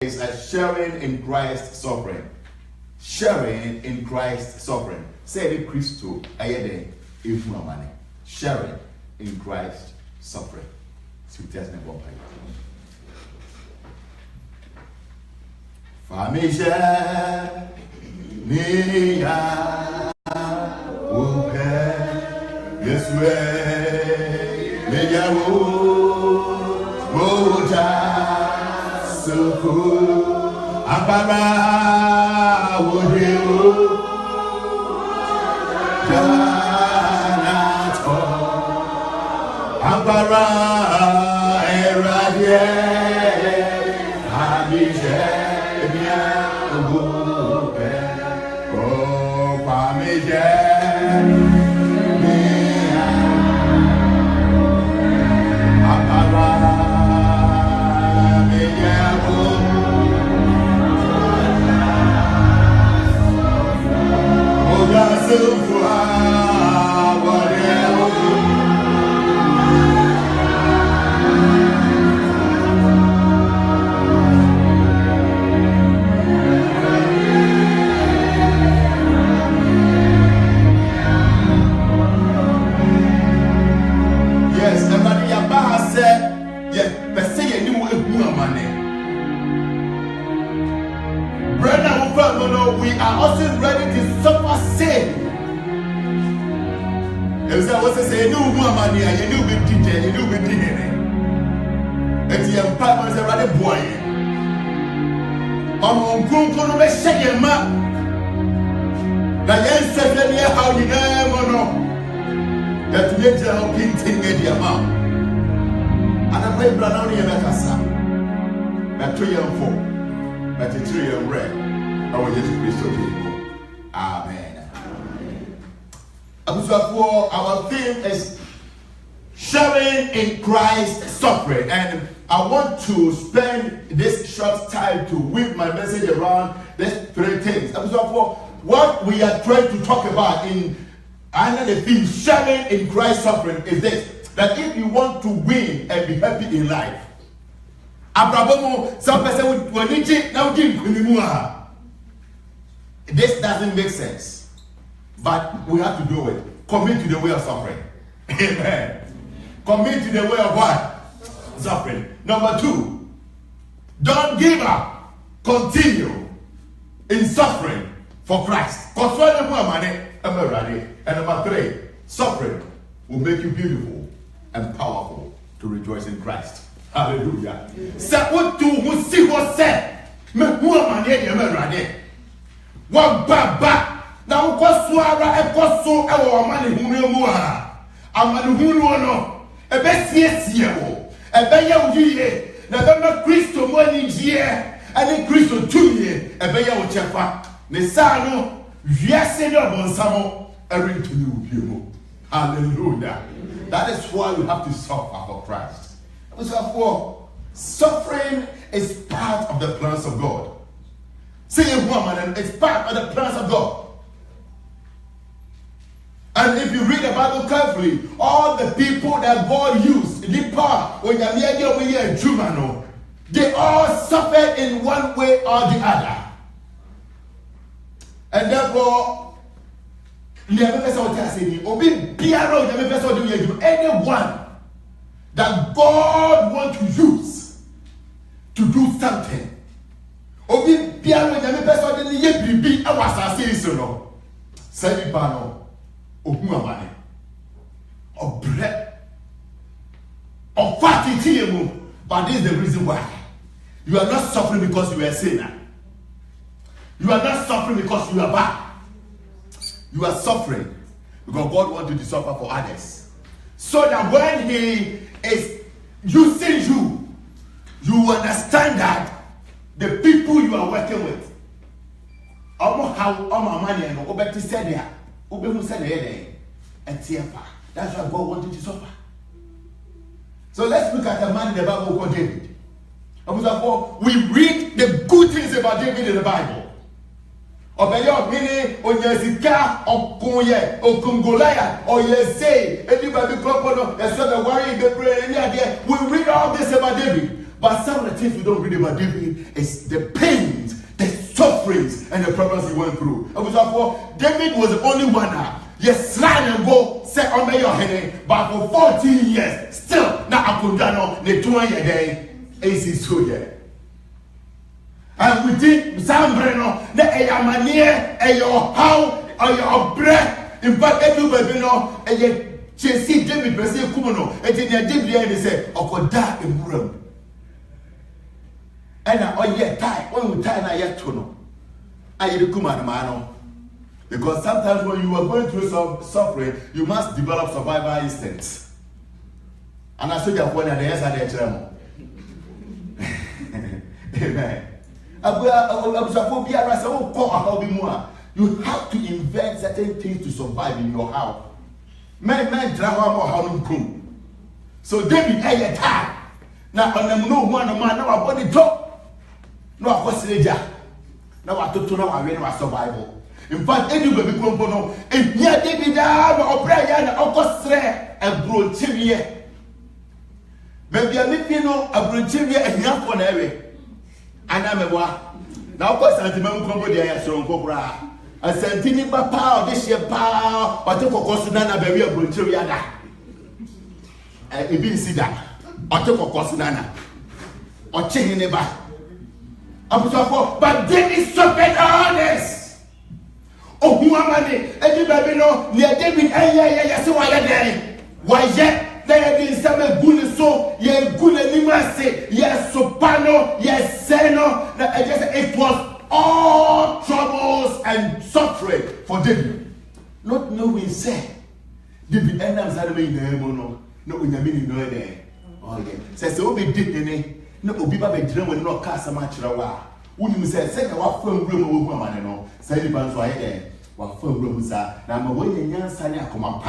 is a sharing in Christ's suffering. Sharing in Christ's suffering. Say the Christo, sharing in Christ's suffering. Famisha Nia Upe Yeswe Mejawo Moja Suku Ambara Wodeo Janato Ambara Eradie Famisha we are also ready to suffer sin. If I was to say, you money, and you be DJ, you be DNA. It's your partner is a rather boy. I'm going to be shaking my. The young second year, how you never know that you get your painting in your mouth. And I play Brown in your son. That 3 and 4, that 3 and red. Our Jesus Christ. Amen. Our theme is sharing in Christ's suffering, and I want to spend this short time to weave my message around these 3 things. What we are trying to talk about in under the theme sharing in Christ's suffering is this: that if you want to win and be happy in life, some person will need it now. This doesn't make sense, but we have to do it. Commit to the way of suffering. Amen. Commit to the way of what? Suffering. Number 2, don't give up. Continue in suffering for Christ. And number 3, suffering will make you beautiful and powerful to rejoice in Christ. Hallelujah. One baba now swara e koso e wo mani hunu mu a amani hunu no e be siesie wo e be ye uyiye na be ma Kristo mo ni die ani Kristo tumie e be ye wo chefa ne sa no wiase de obonsamo erintu ni ubiemo. Hallelujah. That is why we have to suffer for Christ. So suffering is part of the plans of God. See a woman, and it's part of the plans of God. And if you read the Bible carefully, all the people that God used, they all suffered in one way or the other. And therefore, anyone that God wants to use to do something, obi biara nyame pesa de ne ye biribi awasase so no sadi pa no ohu amane obre of fatity mu. But this is the reason why you are not suffering because you are a sinner. You are not suffering because you are bad. You are suffering because God wants you to suffer for others, so that when He is using you, you understand that the people you are working with, that's why God wanted to suffer. So let's look at the man in the Bible called David. We read the good things about David in the Bible. Obeyo mini onyezika okunye okungolaya oyese anybody propono eso the worry the pray any idea. We read all this about David, But some of the things we don't read about David is the pains, the sufferings, and the problems he went through. And therefore, David was the only one now. Yes, slide and go, say on your head, but for 14 years, still, now I could not the 2 year day, AC so here. And we did some breno, the Ayamania, and your how, or your breath, in fact, everybody know, and yet. See David Brazil Kumono, and in their David and said, Okoda in room. And I yet tie, when we tie I yet to know. I the Kuman mano. Because sometimes when you are going through some suffering, you must develop survival instincts. And I said that when I answer the tremor. Amen. You have to invent certain things to survive in your house. Men drama more how to come. So David had time. Now on them no one man now about the top. No of course now I told now I win my survival. In fact, any baby compono, if near David or prayer and of course a brochevia. Baby I make you know a brochevia and young for every. And I'm a wa. Now of course sentiment combo there so cobra. A sentini papa this year power, but the Cocosinana baby of Bruncheriana. If you see that, or take Cocosinana, or chain in back. But David suffered all this. Oh, woman, any baby no, near David, yes, why are they? Why yet? They have been some good so, yes, good animasi, yes, soprano, yes, seno, it was. All troubles and suffering for David. Not knowing, say, David end up saying, no, Unyamini, no, there. Oh, yeah. Says, so be did no, Obiba be dreaming, no, cast a match. Wouldn't say, second, what firm room over woman, no, say, the bands right there. What firm rooms are now, my way in young Sanya come up.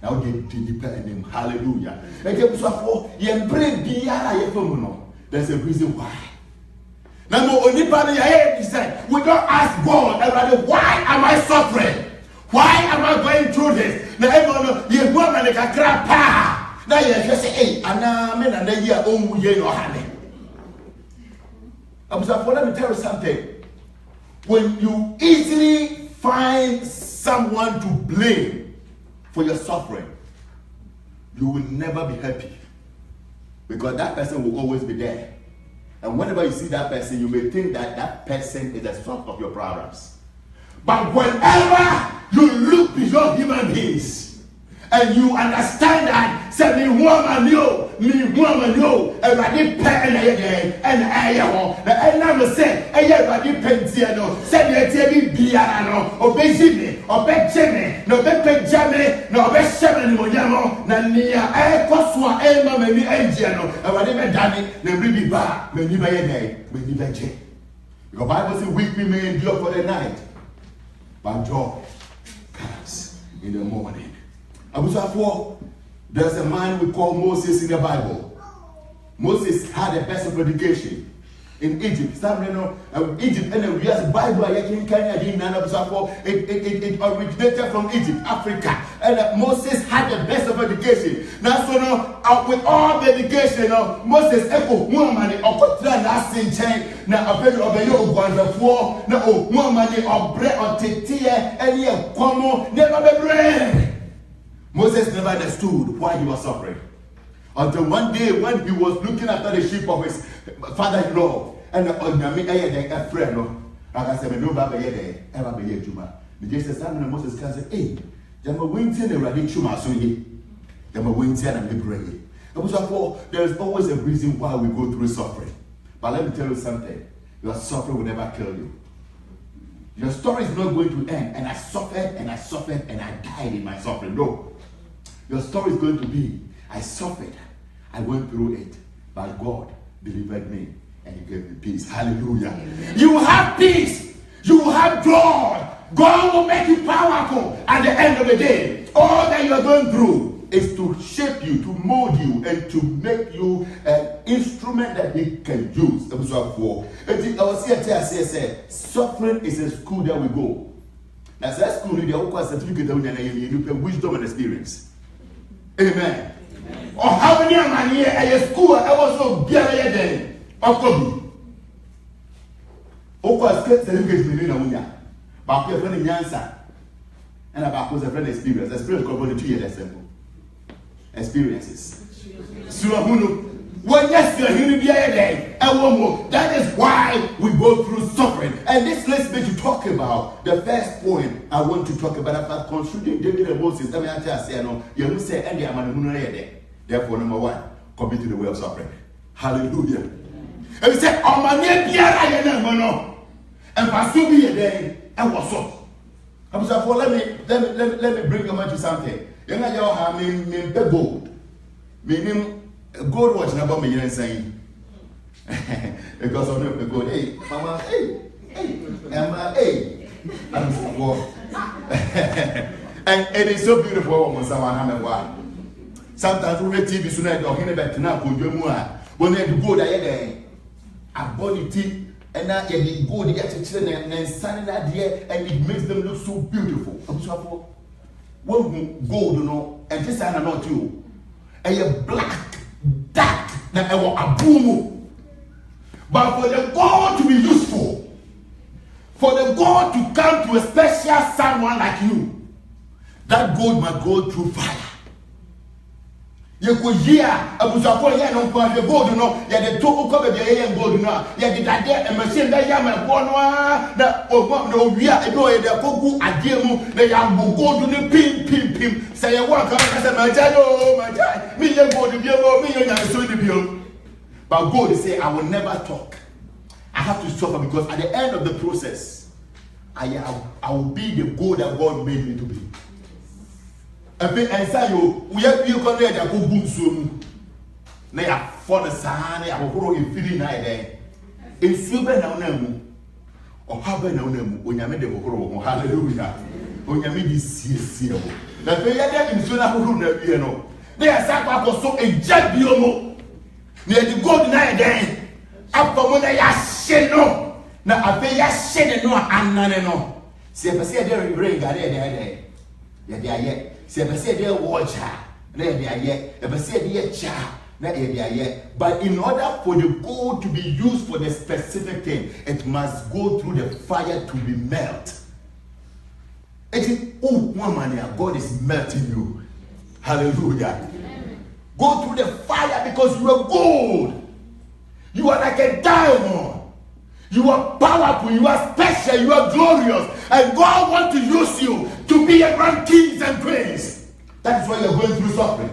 Now get to depend him. Hallelujah. Like it was for you bring the there's a reason why. Now, only part he said, we don't ask God, why am I suffering? Why am I going through this? Now, everyone, you woman like a crap. Now, you just say, hey, and I'm in a year, oh, you know, honey. Let me tell you something. When you easily find someone to blame for your suffering, you will never be happy. Because that person will always be there. And whenever you see that person, you may think that that person is the source of your problems. But whenever you look beyond human beings and you understand that, say, me woman, and I did pay and I never say, I did pensiano, send your TV piano, or Benjamin, or Benjamin, no Benjamin, no Benjamin, no Nania, I Coswa, Emma, maybe Angiano, and whatever done it, they will be back, maybe by a day, maybe by J. Your Bible says, weak we may endure for the night, but joy comes in the morning. There's a man we call Moses in the Bible. Moses had a best of education in Egypt. Egypt and the US Bible it originated from Egypt, Africa. And Moses had the best of education. Now, so now, with all the education, Moses echo woman or now a very obey wonderful. No woman or bread or tetia, and yet, come never be bread. Moses never understood why he was suffering. Until one day when he was looking after the sheep of his father-in-law, and a friend, like I said, no Baba Yede, ever be here, Juma. The Jesus and Moses can say, hey, Jama Winton and Radin Chuma, so ye, Jama Winton and Liberate. There is always a reason why we go through suffering. But let me tell you something, your suffering will never kill you. Your story is not going to end, and I suffered, and I died in my suffering. No. Your story is going to be, I suffered, I went through it, but God delivered me and He gave me peace. Hallelujah. Amen. You have peace. You have joy. God will make you powerful at the end of the day. All that you are going through is to shape you, to mold you, and to make you an instrument that He can use. Suffering is a school that we go. As that school, you have a certificate of wisdom and experience. Amen. Or how many money at your school? I was so good. Okobi. Oko certificate me na unya. Ba ko e friend nyansa. And about a friend experience. Experience go on 2 years simple. Experiences. So when yes, you're day, that is why we go through suffering. And this leads me to talk about the first point I want to talk about. After considering David and Moses, let me say, no, you will say, and the Amanu. Therefore, number one, commit to the way of suffering. Hallelujah. And we say, oh, my name, Pierre, and pursue me a day, and what's up? So let me bring you to something. You know, I mean, gold. Meaning, gold watch number me and saying, because of the gold. Hey, Mama, Emma, I'm so and it is so beautiful when someone has a wife. Sometimes we read TV soon or hear about now, when they go there, a body tea. And now they go to get children and standing out there, and it makes them look so beautiful. I'm sorry. When gold, and this are not you. And you're black, dark, that I want a boom. But for the God to be useful, for the God to come to a special someone like you, that gold must go through fire. You could hear a Busapon, no, the gold, no, yet the two cover the air and gold, no, yet the idea and machine that yam and one, that no, we are a the Koku, a demo, the young go to the pin, say a walk up as a my child, me, you go to be a so to be. But God say, I will never talk. I have to suffer because at the end of the process, I will be the gold that God made me to be. And say we have you come here to go boom soon. Now for the sun, I will grow in feeling night there. In silver now name or have no name when you made the grow. Hallelujah. When you made this seal. The fair in Suna who know. They are sacrificed so a jet biomo. Near the good night there. After when I say no. Now I pay ya shed no and none no. See if I say there ring got there. Yet. See, if I say they watch her, if I say they child, but in order for the gold to be used for the specific thing, it must go through the fire to be melted. It is, oh, woman, God is melting you. Hallelujah. Amen. Go through the fire because you are gold. You are like a diamond. You are powerful, you are special, you are glorious, and God wants to use you to be around kings and queens. That is why you are going through suffering.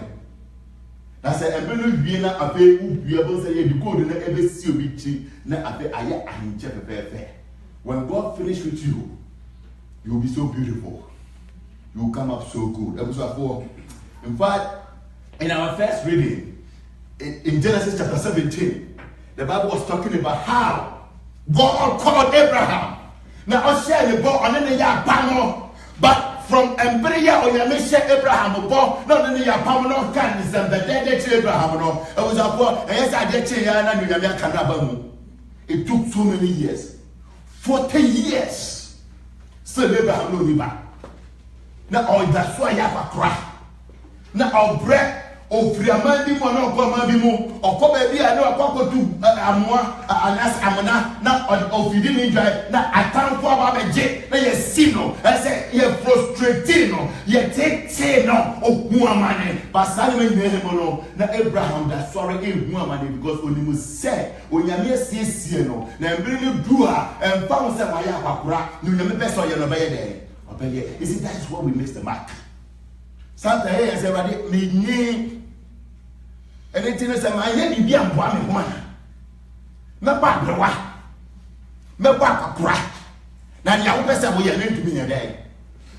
That's a Vienna ape who be able to say the code in every sea na ape aya and when God finish with you, you will be so beautiful. You will come up so good. Episode 4. In fact, in our first reading, in Genesis chapter 17, the Bible was talking about how God called Abraham. Now I share the book on any panel, but from Embrya or Yamisha Abraham, not only a panel can is the dead Abraham. I was a boy, and yes, I did Chayana. It took so many years 40 years. So Abraham no liba. Now all that's why I have a cry. Now I'll break. Ofriamandi mono kwa mabimu okobe bi ane akoko tu amwa anas amana na ofidi ni dry na atanfo ababeje na ye sino say ye frustrating no ye take no ohu amane pasani me nene mono na Abraham da sorry ehu amane because onimu say onyame asiesie no na mbiri ni du a emfa wo say waya akakura no nyame person ye no be ye dey obeye. You see, that is why we miss the mark. Santa here say everybody me ni anything say my head be am boa me ho ana me ba brewa me ba kakura na nya wo pese wo ye ntumi nya dai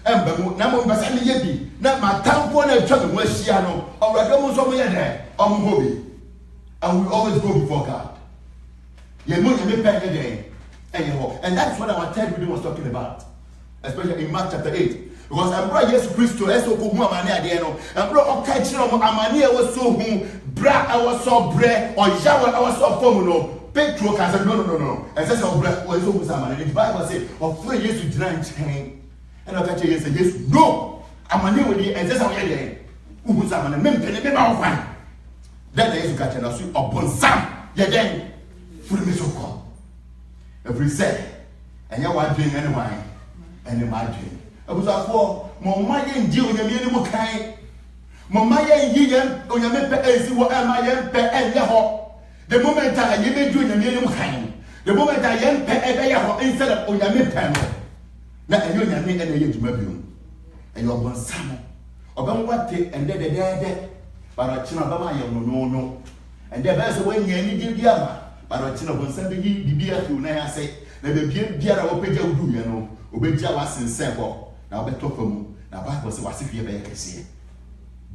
emba mu na mo pese me ye bi na matampo na atwa me ho ahia no awrado mo so mo ye dai ho bi, and we always go before God. Ye mo nya me pege dai and that's what our third video was talking about, especially in Mark chapter 8. Because I'm brought Jesus Christ to us, who amani adeno, and brought okay, amani was so whom bra I was so bre or Jawa I was so formal. Petro can say no. And says our breath was so amani. The Bible says, of 3 years to deny chain. And I'll catch you say, yes, no, amani with you, and that's how you're there. Who was amani, men, one. Then there is to catch an assume upon some, yeah, then free me so come. Every say, and you want drink any wine, and you might drink. I was a four, Mamma and Jew in the minimum kind. Mamma and Yigan, on your member, what am I and Yaho? The moment I give you in the minimum kind. The moment I am pay instead of on your mid-panel. Now I know your name and you to and you're one summer. About what take and dead, but I chin about my no. And the best way you need to be a but I chin upon Sunday, the beer to Naya say, let the beer open your do, you know, obey Jawas in Sample. Now bet talk from now back was if you ever see.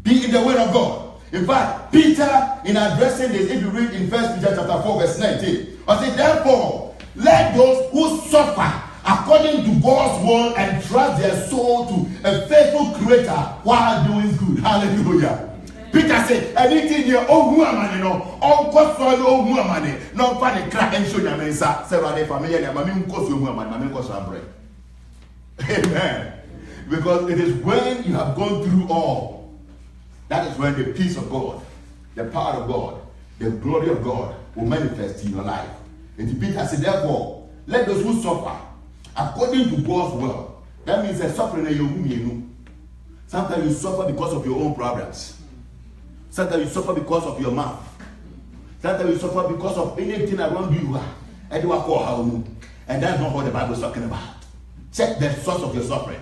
Be in the word of God. In fact, Peter, in addressing this, if you read in 1 Peter chapter 4, verse 19, I say, therefore, let those who suffer according to God's word and trust their soul to a faithful creator while doing good. Hallelujah. Peter said, anything here, oh, woman, you know, all cost for no woman, no funny crack and show your mensa, several family, and mammy cost you woman, mammy cost your bread. Amen. Because it is when you have gone through all, that is when the peace of God, the power of God, the glory of God will manifest in your life. And Peter said, therefore, let those who suffer according to God's will. That means that suffering is your. Sometimes you suffer because of your own problems. Sometimes you suffer because of your mouth. Sometimes you suffer because of anything around you. And that's not what the Bible is talking about. Check the source of your suffering.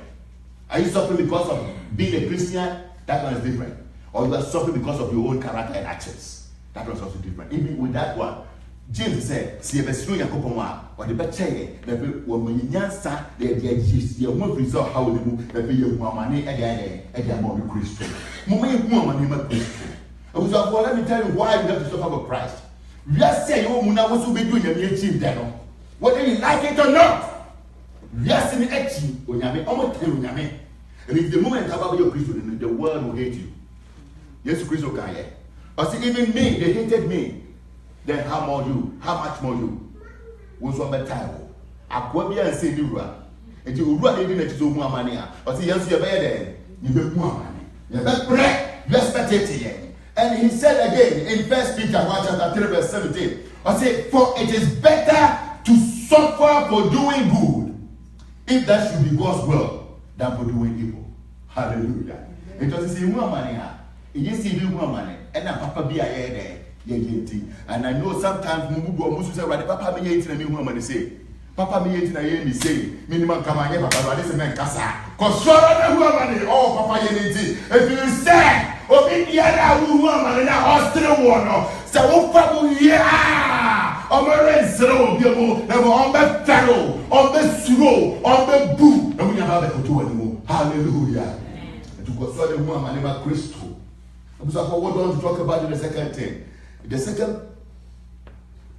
Are you suffering because of being a Christian? That one is different. Or you are suffering because of your own character and actions. That one is also different. Even with that one, James said, see if you are or the better when you answer the one result how they move the more money at the amount of Christian. More money, let me tell you why you have to suffer for Christ. Just say you was to be doing your achieve that. Whether you like it or not. Yes, in the action, when you almost tell you, and if the moment about your Christian, the world will hate you. Yes, Christian can hear. But see, even me, they hated me. Then how more you? How much more you? Was one better time. I quote me and say, you run. And you run even at your money. But see, yes, you're better. You make more money. You're better bread. You expect it. And he said again in 1 Peter chapter 3, verse 17, I say, for it is better to suffer for doing good, if that should be God's will, than for doing evil. Hallelujah. It was see more money. It just see more money. And now Papa be a there. And I know sometimes Mubu say, Papa me ain't in a new woman say. Papa me ain't in a me say, minimum come on, Papa, this is man Casa. Cause so woman, oh, Papa, if you say, Obidiana woman in a hostile one, so Papa, yeah, on the red slow, on the fellow, on the slow, on the boo, and we have to do anymore. Hallelujah. And to console the woman named Christo. So I want to talk about in the second thing. The second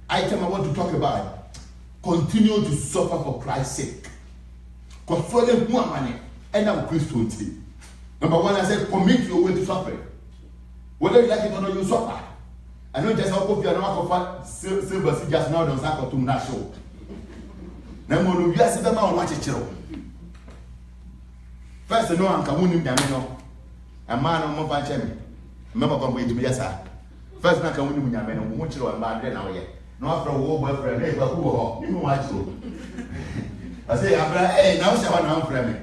item I want to talk about, continue to suffer for Christ's sake. Consoling more money, and I'm Christian. Number one, I said, commit your way to suffering. Whether you like it or not, you suffer. I know just how coffee and alcohol silver see just now, don't have to not show. Now, when you ask them, I watch it. First, I know I'm coming down. A man on my family. Remember, I'm going to be a first, I come with your men, which are my now yet. No, after a war boyfriend, you know what to. I say, hey, now shall I friend me.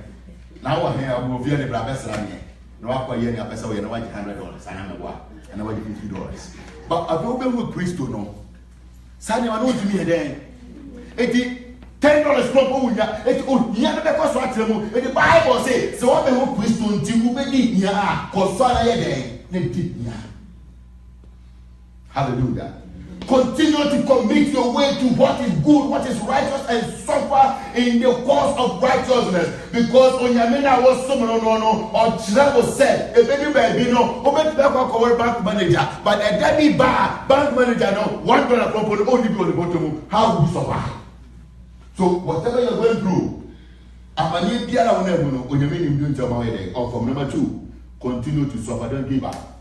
Now I have the Brabessan. No, after a year, I pass away $100. I am a what, and I want $50. But I've opened with Christo, no. Sunday, I know to me then. $10 from Uya, it's never because what the Bible says. So I will Christo until you be here, because Sunday, they hallelujah. Continue to commit your way to what is good, what is righteous, and suffer in the cause of righteousness. Because on Yamina was someone or Chira said, a baby no, open bank manager, but a daddy bank manager no, $1 from only be on the bottom. How will you suffer? So whatever you're going through, or from number 2, continue to suffer, don't give up.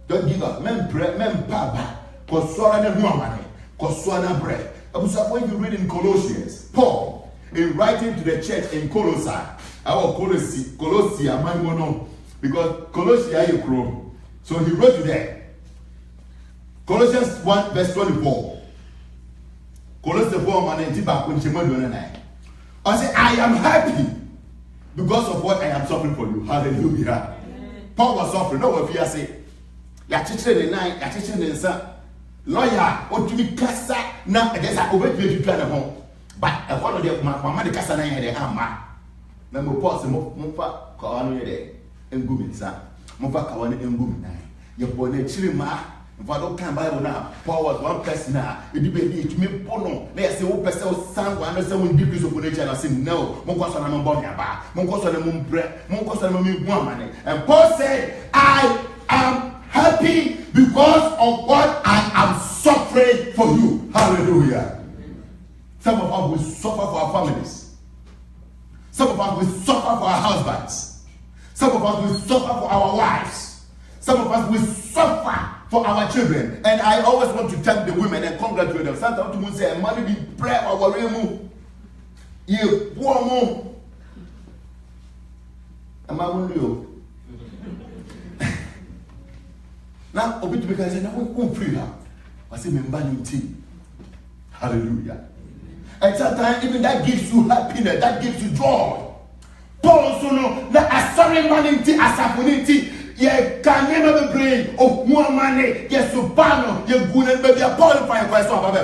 Don't give up. Men pray, men papa. Koswana no money. Koswana bread. When you read in Colossians, Paul, in writing to the church in Colossae, our Colossae, because Colossae are you grow. So he wrote to them. Colossians 1 verse 24. Colossians 4:19. I say, I am happy because of what I am suffering for you. Hallelujah. Paul was suffering. No, if you say, ya teacher the night, ya teacher the son, lawyer, or to be cassa, now I guess I obey you to at home. But I follow the mamma the cassa and the hammer. Number pause, Mofa, Kawan, and Guminsa, Mofa Kawan and Gumin. Your bonnet chilima. If I don't come Bible now, Paul was one person now. It depends to me, Pono. They say, oh, person, someone, and someone decrease of nature. I say, no, Monkos on a Mombia, Monkos on a Mumpre, Monkos on a woman. And Paul said, I am happy because of what I am suffering for you. Hallelujah. Some of us will suffer for our families. Some of us will suffer for our husbands. Some of us will suffer for our wives. Some of us will suffer for our children. And I always want to thank the women and congratulate them. Sometimes to say, money be prayer or remu. You poor. Am I with you? Now, Obi to because I say, who free her? I say, team. Hallelujah. And sometimes even that gives you happiness, that gives you joy. Paul also know that a sorry man as a community. Ye can never be brain of one money, yes, so panel, you good and baby, a qualified by some of a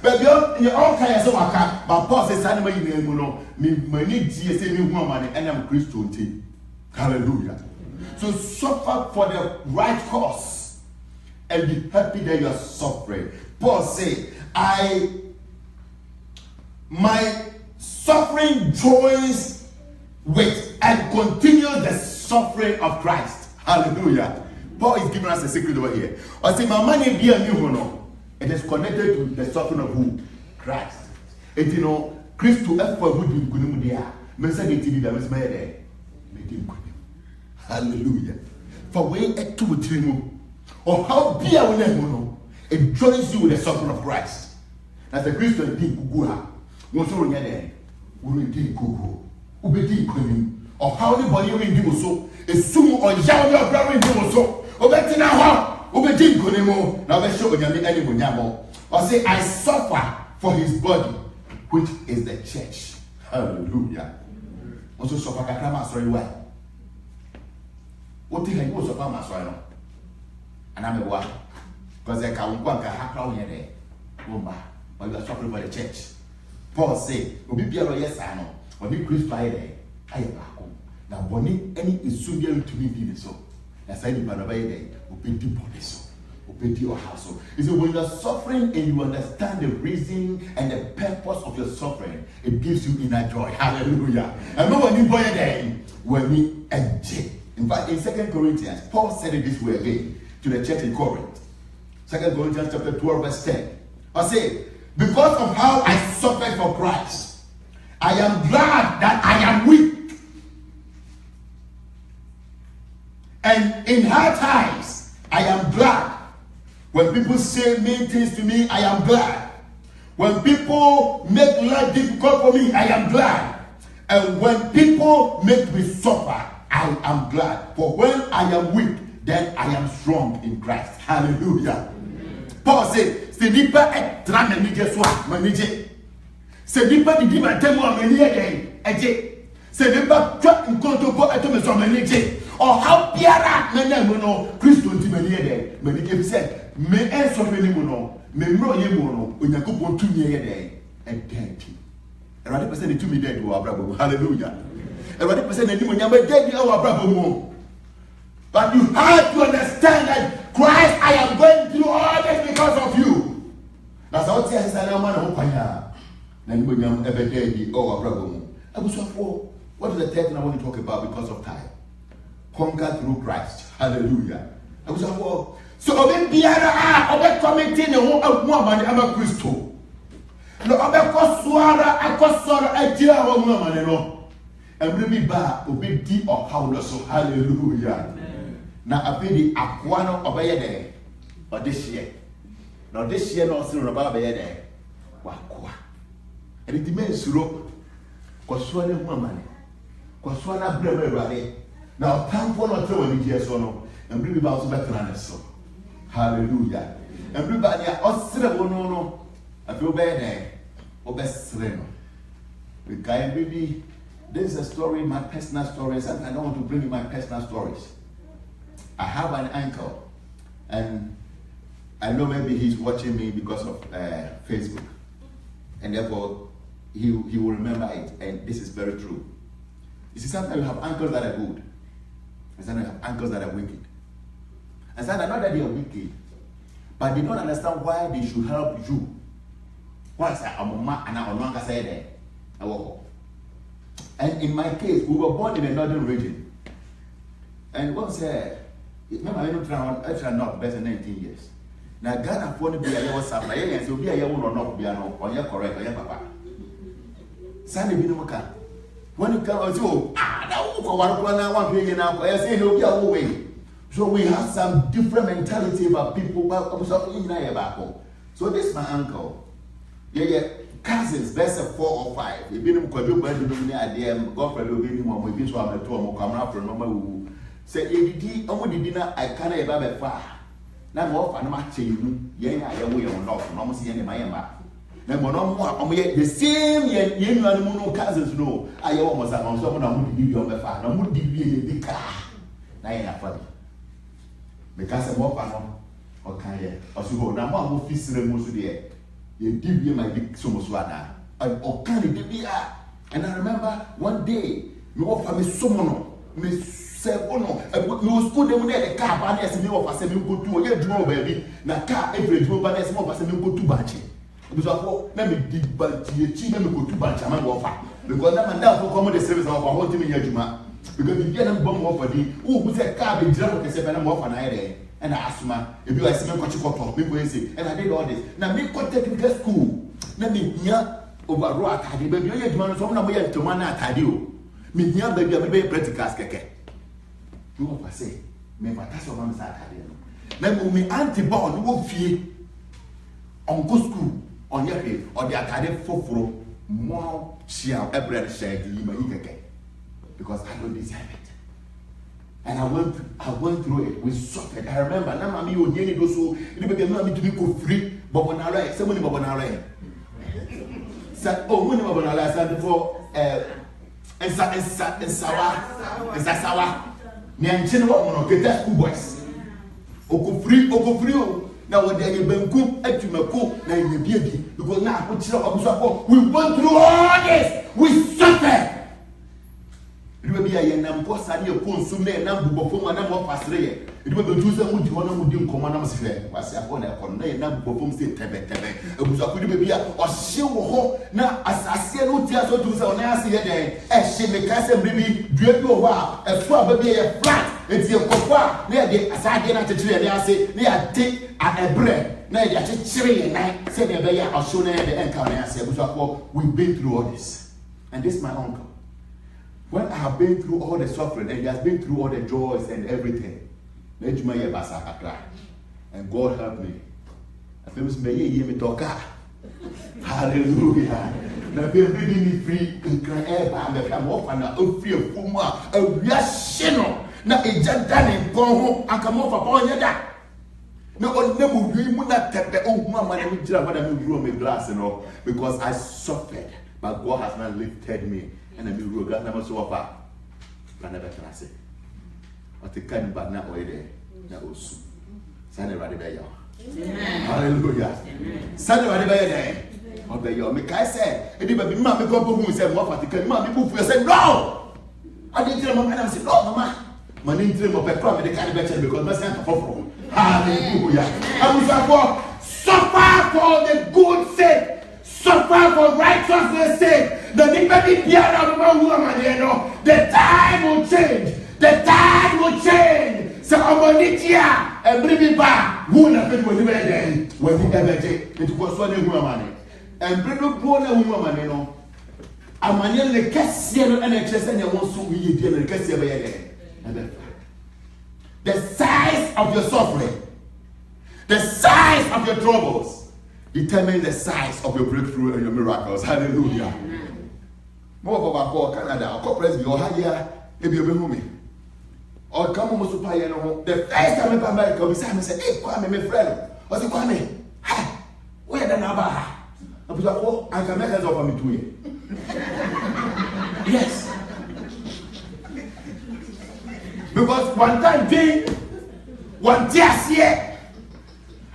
baby, you're all kinds of a but Paul says, I never even me money, GSA, me one money, and I'm Christian. Hallelujah. So suffer for the right cause and be happy that you are suffering. Paul said, my suffering joins with and continue the suffering of Christ. Hallelujah. Paul is giving us a secret over here. I say, my money be a new one. It is connected to the suffering of who? Christ. And you know, Christ to help for good in Gunudia. Hallelujah. For way a two trimu. Or how be a one, it joins you with the suffering of Christ. As a Christian, think Gugua. Won't you run there? We will think Gugu. We will think or how anybody will do so. Assume or young your brother do so. Obetina how? Obedi Gunimo. Now let's show you any munyamo. Or say, I suffer for his body, which is the church. Hallelujah. Also suffer Kakrama sorry why? What thing you suffer my soil? And I'm a what? Because I can't go and have crown here. Wumba. Or you are suffering for the church. Paul say, Obi Piero, yes, I know. When you Chris Friday, I am back home. Now, Bonnie, any is soon to me, be so. As I did by the way, obey the body so, obey your house. Is it when you're suffering and you understand the reason and the purpose of your suffering, it gives you inner joy. Hallelujah. And when you boy again, when we enjoy. In fact, in 2 Corinthians, Paul said it this way again to the church in Corinth. 2 Corinthians chapter 12, verse 10. I say, because of how I suffered for Christ, I am glad that I am weak. And in hard times, I am glad. When people say mean things to me, I am glad. When people make life difficult for me, I am glad. And when people make me suffer, I am glad. For when I am weak, then I am strong in Christ. Hallelujah. Amen. Paul said, c'est dit pas être très manigé soit, manigé. C'est dit pas de dire maintenant manigé, et c'est dit pas toi une compte pour être me manigé. Or how Piara Menemono, Christo Timanier, Manigé said, me answer Menimono, me roye mono, when you go on 2 years and dead. And 100% to me dead to our brother. Hallelujah. And 100% you never dead to our brother. But you have to understand that Christ, I am going through all this because of you. That's how it says, I am a man. Then we are ever dead to our brother. I was for what is the third thing I want to talk about because of time? Conquer through Christ. Hallelujah. I was for so Obe Biara, Obe committing a woman, I'm a Christo. No, Obe Koswara, I Koswara, I dear woman, no. And really bad, Obe D or how so. Hallelujah. Now, I pay the Aquano of a day or this year. Now, this year, no sooner about a day. Wakwa. And it demands Suro Koswana woman. Koswana Bremer. Now, time for not throwing years or no, and bring about better than so. Hallelujah. Everybody, no. I feel bad. Obesreno. Maybe this is a story, my personal stories, and I don't want to bring you my personal stories. I have an uncle, and I know maybe he's watching me because of Facebook, and therefore he will remember it, and this is very true. You see, sometimes you have uncles that are good, and sometimes you have uncles that are wicked. And sometimes not that they are wicked, but they don't understand why they should help you. Once and in my case, we were born in a northern region. And once remember I don't try not better than 19 years. Now Ghana for be a was up, and so be a year or not be on your correct or your papa. Sandy Binoka. When you come, so we have some different mentality about people, so this is my uncle. Yeah, cousins, best of 4 or 5. You've been a girlfriend will be him, we be so I'm a 2 or come out from Mama. Say, only dinner I can't ever far. Now, more fun matching you, yeah, I will not, almost any my emma. The same yen and cousins know. I almost have someone I would give you on the farm. I would give you the car. Now, funny. Because I'm more fun. Okay, or so now one will fist the most there. You give you my big Somoswana. Or can it be? And I remember one day, you offer me someone, Miss Sevono, no school them there, the car, but as me of us, and you go to a draw, baby. Now, car every draw, but as more of us, and you go to Bachi. Because let me dig but you cheat me go to Bachi, I'm going to because I'm now for common service of our whole team in Yajuma. Because you get them bomb over the who said car be drunk and 7 off an area. And I asked my if you are seeing what people say, and I did all this. Now, me go technical school. Let me near over rock, I did baby, you man, so I'm going to man at you. Me near baby, I'm very practical. You want to say, me, but that's what I'm saying. Now, me auntie born, you will feel on go school on your head or the academic for more share every share because I don't deserve it. And I went through it. We suffered. I remember. Now, mommy, you need to so. You need to be free. But when I write, somebody, but when I write, said, oh, when I write, said before, and Sawa, Nianchin, what get that school boys. Oko free. Now, what they been cook at Tumako, now you be because now we went through all this. We suffered. You will be a young person, you consume a number before my number of past 3. It will be two some would you want to do command sphere. Was upon a corner number of state tebe. It was a good baby or she will now as I see no tears or do so now see again. As she make us a baby, drip your wow, a swab baby a flat. It's your copa near the aside at the tree and I say, near dick and a bread. Now they are chilly and I said, I'll show them the encounter. I said, we've been through all this. And this is my uncle. When I have been through all the suffering and he has been through all the joys and everything, and God help me. I feel me talk. Hallelujah. Now be reading me free and cry I'm off and I'm free of Puma. We are shino. Now it's just done in Congo and come off upon your dad. No, we will not take the old mama and me glass, because I suffered, but God has not lifted me. And I will go never so far. I never can say. But the kind of now there. That was Sunday right there. Hallelujah. Sunday right there. Obey your make I said, and even mammy go who said, what the can mammy move? I said, no. I didn't tell my mom, I said, no, mama. My name dream of a crop, they can't better because my son from. Hallelujah. I was suffer for the good sake. Suffer for righteousness' sake. The time will change. The time will change. So I'm and bring me back. Who never when he ever did. It was one woman. And bring up one woman. I'm a young Cassian and NHS and you want to be the Cassian. The size of your suffering, the size of your troubles, determine the size of your breakthrough and your miracles. Hallelujah. More of our call Canada, or corporate, or higher, if you be me. Or come almost to pay. The first time in America, we say, hey, Kwame, my friend. What's it, Kwame? Ha! Where the Naba? I was like, oh, I can make us offer me 2 years. Yes. Because one time, one year,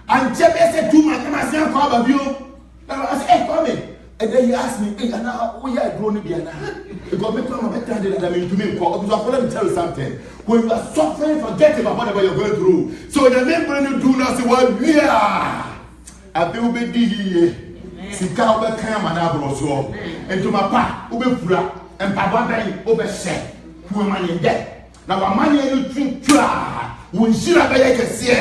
and Jebbe said 2 months, I said, come of you. I said, hey, come in. And then he asked me, hey, Anna, we are grown again now. Because me come and tell you that I mean to me, because let me tell you something. When you are suffering, forget about whatever you're going through. So the name when you do not say, well, yeah, I feel be here. Sika obe kan manabro so. Into my pa, obe fura, and papa ben obe share. Who am I in debt? Now a man you drink try. When she be like a see,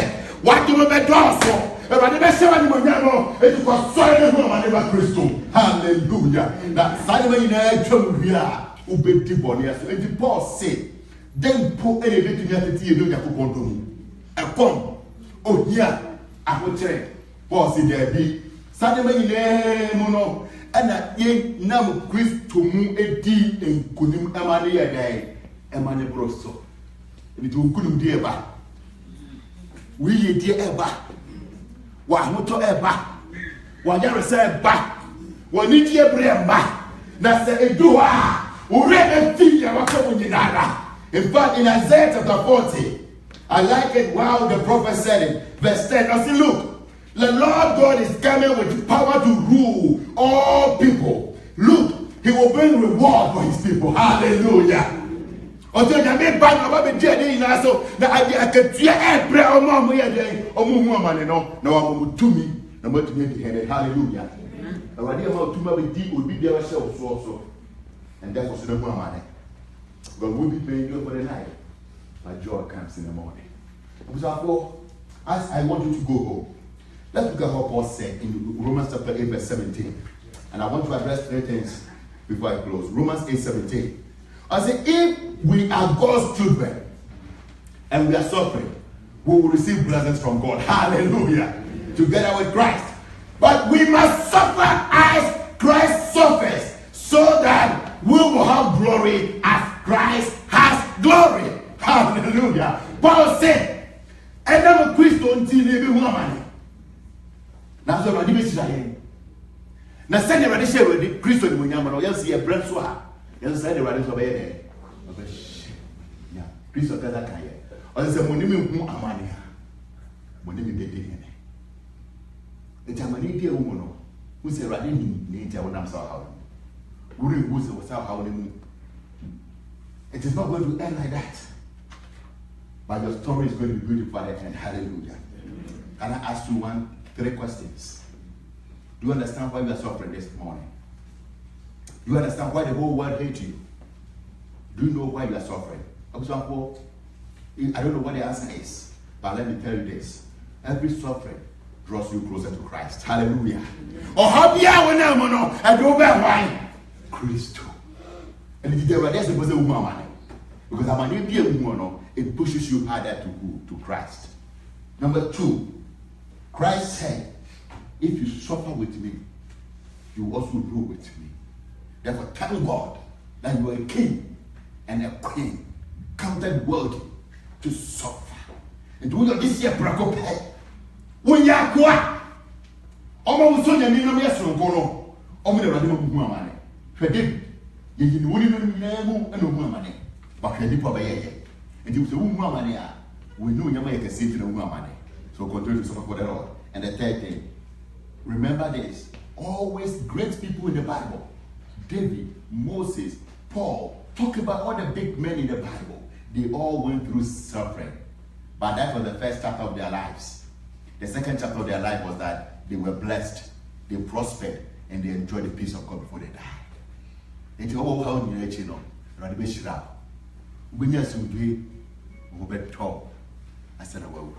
what do you be do so? Everybody be say when you know, it was so no man never Christo. Hallelujah. That side when you know twam hia, obe di boni so. And Paul say, then put any bit to me at you know Yakobon do. A pom. Oh here, I will tell. Paul say there be Sadema yine muno ana ye nam Kristo mu edi enkunim amane ye dai emane broso ni to nkunum di eba wi ye di eba wa hoto eba wa yare se eba wa ni di ebre eba na se edu a ore enti ya wa ko nyinara. In fact, in Isaiah chapter 40, I like it wow the prophet said it, verse 10. I say, look, the Lord God is coming with power to rule all people. Look, he will bring reward for his people. Hallelujah. Until the main bank about the day in so that I can see every mom we are there. Woman, no, I'm to me, no more to me. Hallelujah. Already about to my deep would be there ourselves also. And that was the money. God will be paying you for the night. My joy comes in the morning. So, as I want you to go home. Let's look at what Paul said in Romans chapter 8, verse 17. And I want to address 3 things before I close. Romans 8:17. I say, if we are God's children and we are suffering, we will receive blessings from God. Hallelujah. Together with Christ. But we must suffer as Christ suffers, so that we will have glory as Christ has glory. Hallelujah. Paul said, and I'm a Christian until you be woman. Now, so I didn't say, now send the radical with the Christian when you're you'll see a brand so hard. You'll send the radical over there. Yeah, Christian does that. Or there's a monument more amania. Monument they did. The Germany dear woman who said, I didn't need to have how. Who was how it is not going to end like that. But your story is going to be beautiful and hallelujah. Can I ask you 3 questions? Do you understand why you are suffering this morning? Do you understand why the whole world hates you? Do you know why you are suffering? For example, I don't know what the answer is, but let me tell you this. Every suffering draws you closer to Christ. Hallelujah. Or how be I when I'm on and go back why? Christ. And if you that's supposed to be woman. Because I'm an Indian woman, it pushes you harder to who? To Christ. Number 2. Christ said, if you suffer with me, you will also rule with me. Therefore, thank God that you are a king and a queen, counted worthy to suffer. And do you this year, Braco Pay? When you are quiet, almost so you mean no yes, no go, only the radical money. For David, you wouldn't know no money, but you did and you say, money, we know you make a sin to the money. So continue to suffer for the Lord. And the 3rd thing, remember this, always great people in the Bible, David, Moses, Paul, talk about all the big men in the Bible. They all went through suffering. But that was the first chapter of their lives. The second chapter of their life was that they were blessed, they prospered, and they enjoyed the peace of God before they died. And you all how you know, when you're so good, I said, well,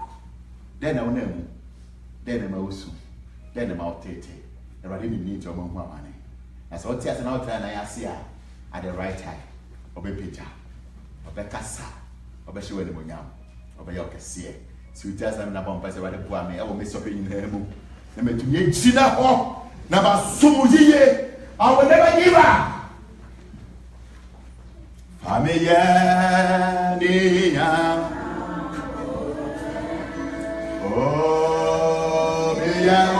then I will know. Then I'm also, then I'm out there. I didn't need your money. As I tell you, I see at the right time. Obe picture, obe kasa, obe show the money, obe yoke see. So you tell them na bomb pass about the poor me. I will miss up in the room. Na me to me china ho, na ba sumujiye. I will never give up. Familia niya. Oh, yeah.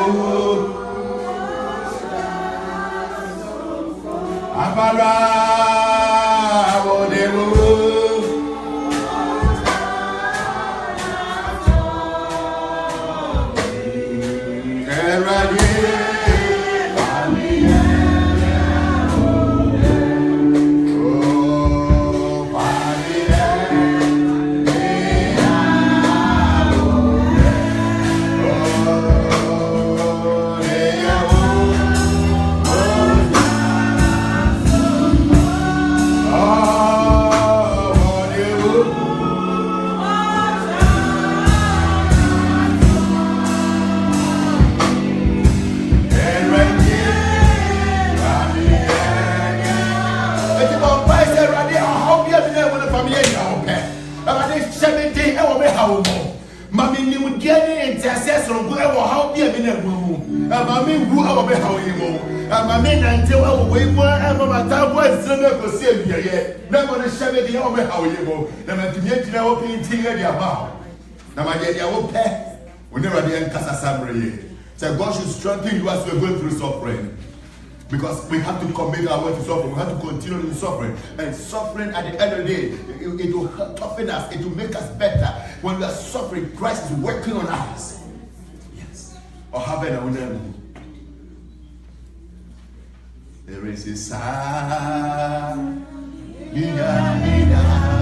So God should strengthen you as we're going through suffering. Because we have to commit our way to suffering. We have to continue in suffering. And suffering at the end of the day, it will toughen us. It will make us better. When we are suffering, Christ is working on us. Yes. Or having a name. There is a sign. Amen.